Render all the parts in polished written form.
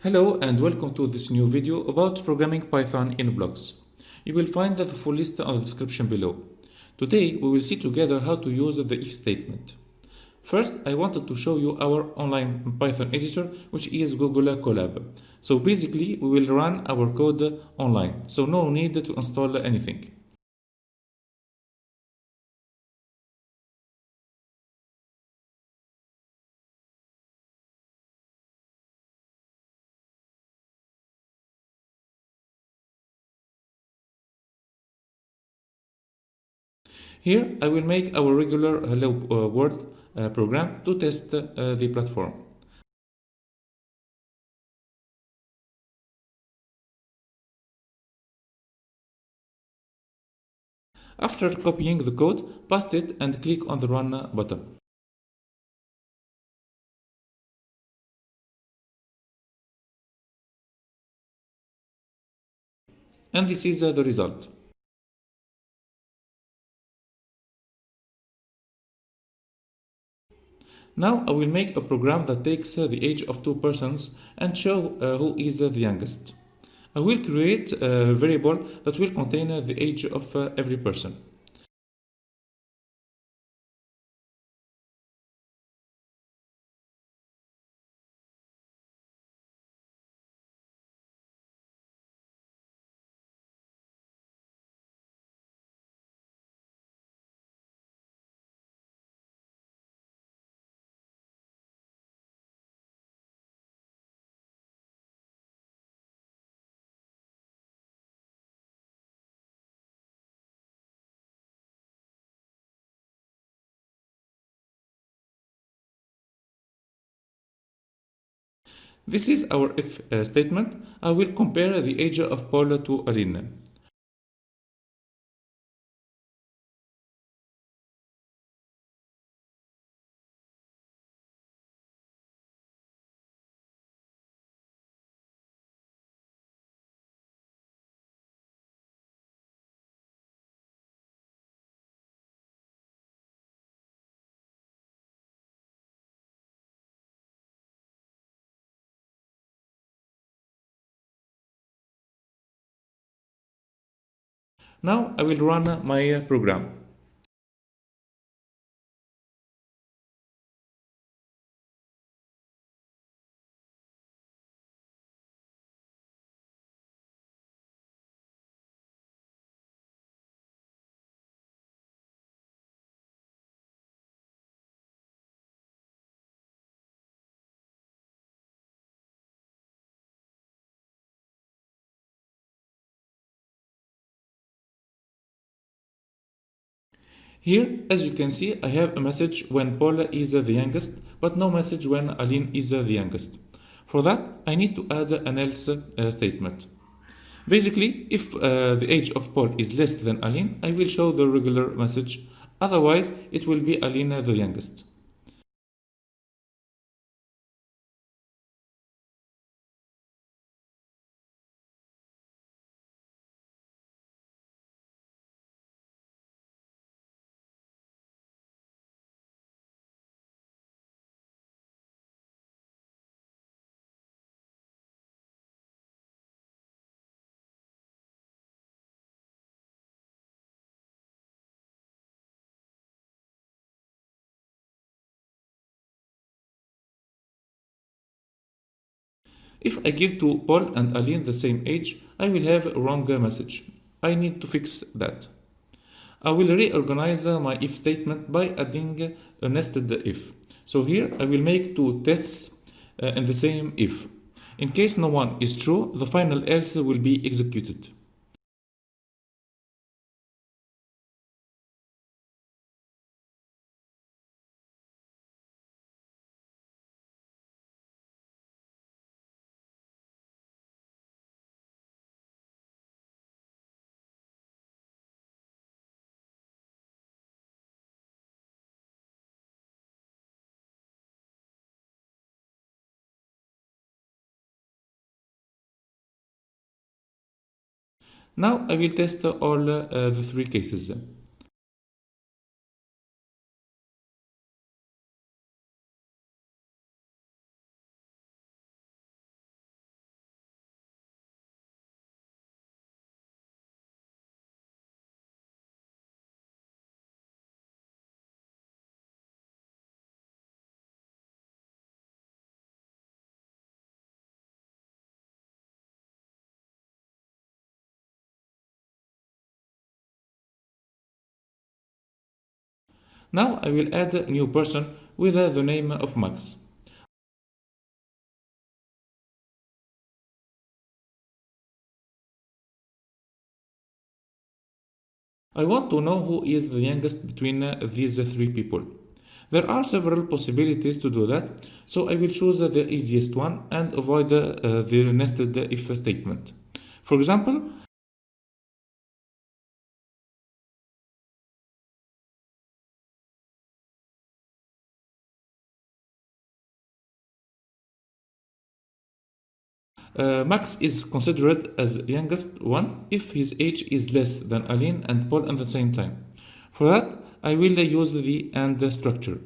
Hello and welcome to this new video about programming Python in blocks. You will find the full list on the description below. Today we will see together how to use the if statement. First, I wanted to show you our online Python editor, which is Google Colab. So basically we will run our code online, so no need to install anything. Here I will make our regular hello world program to test the platform. After copying the code, paste it and click on the run button. And this is the result. Now I will make a program that takes the age of two persons and show who is the youngest. I will create a variable that will contain the age of every person. This is our if statement. I will compare the age of Paul to Aline. Now I will run my program. Here, as you can see, I have a message when Paul is the youngest, but no message when Aline is the youngest. For that, I need to add an else statement. Basically, if the age of Paul is less than Aline, I will show the regular message. Otherwise, it will be Aline the youngest. If I give to Paul and Aline the same age, I will have a wrong message. I need to fix that. I will reorganize my if statement by adding a nested if. So here I will make two tests in the same if. In case no one is true, the final else will be executed. Now I will test all the three cases. Now I will add a new person with the name of Max. I want to know who is the youngest between these three people. There are several possibilities to do that, so I will choose the easiest one and avoid the nested if statement. For example, Max is considered as youngest one if his age is less than Aline and Paul at the same time. For that, I will use the AND structure.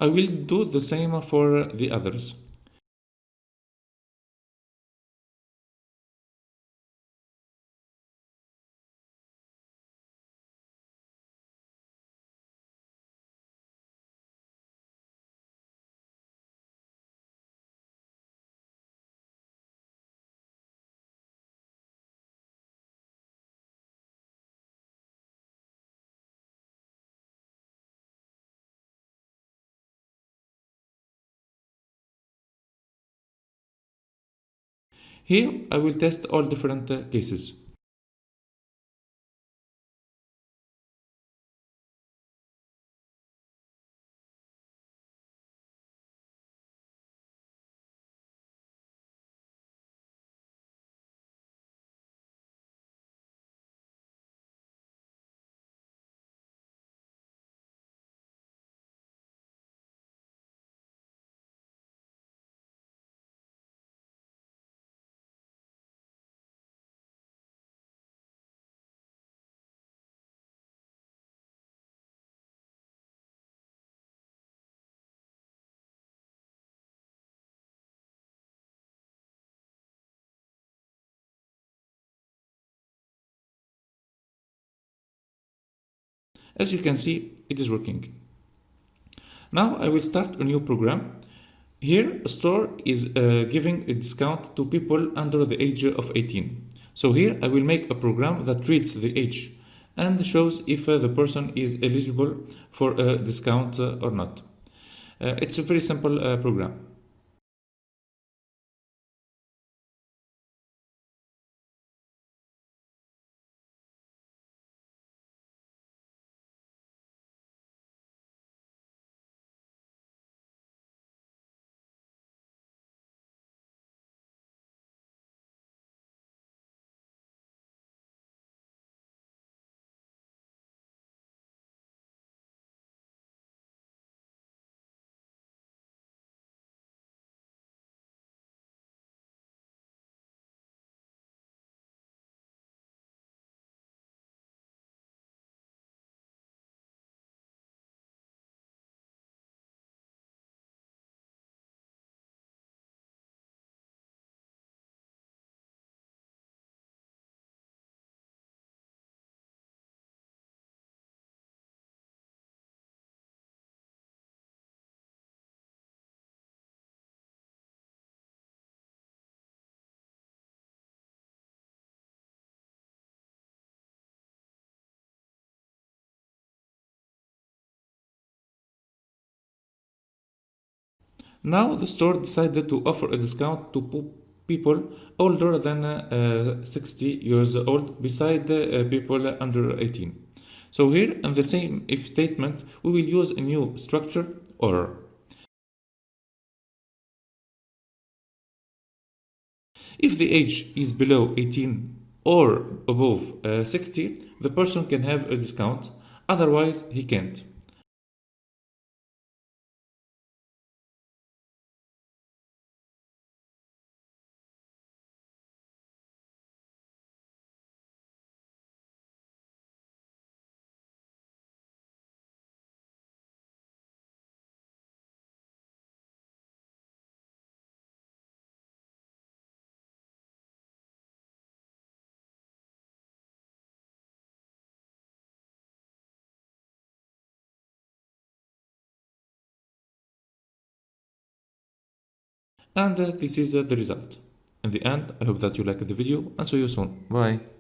I will do the same for the others. Here, I will test all different cases. As you can see, it is working. Now I will start a new program. Here, a store is giving a discount to people under the age of 18. So here I will make a program that reads the age and shows if the person is eligible for a discount or not. It's a very simple program. Now the store decided to offer a discount to people older than 60 years old beside people under 18. So here in the same if statement we will use a new structure or. If the age is below 18 or above 60, the person can have a discount, otherwise he can't. And this is the result. In the end, I hope that you liked the video and see you soon. Bye.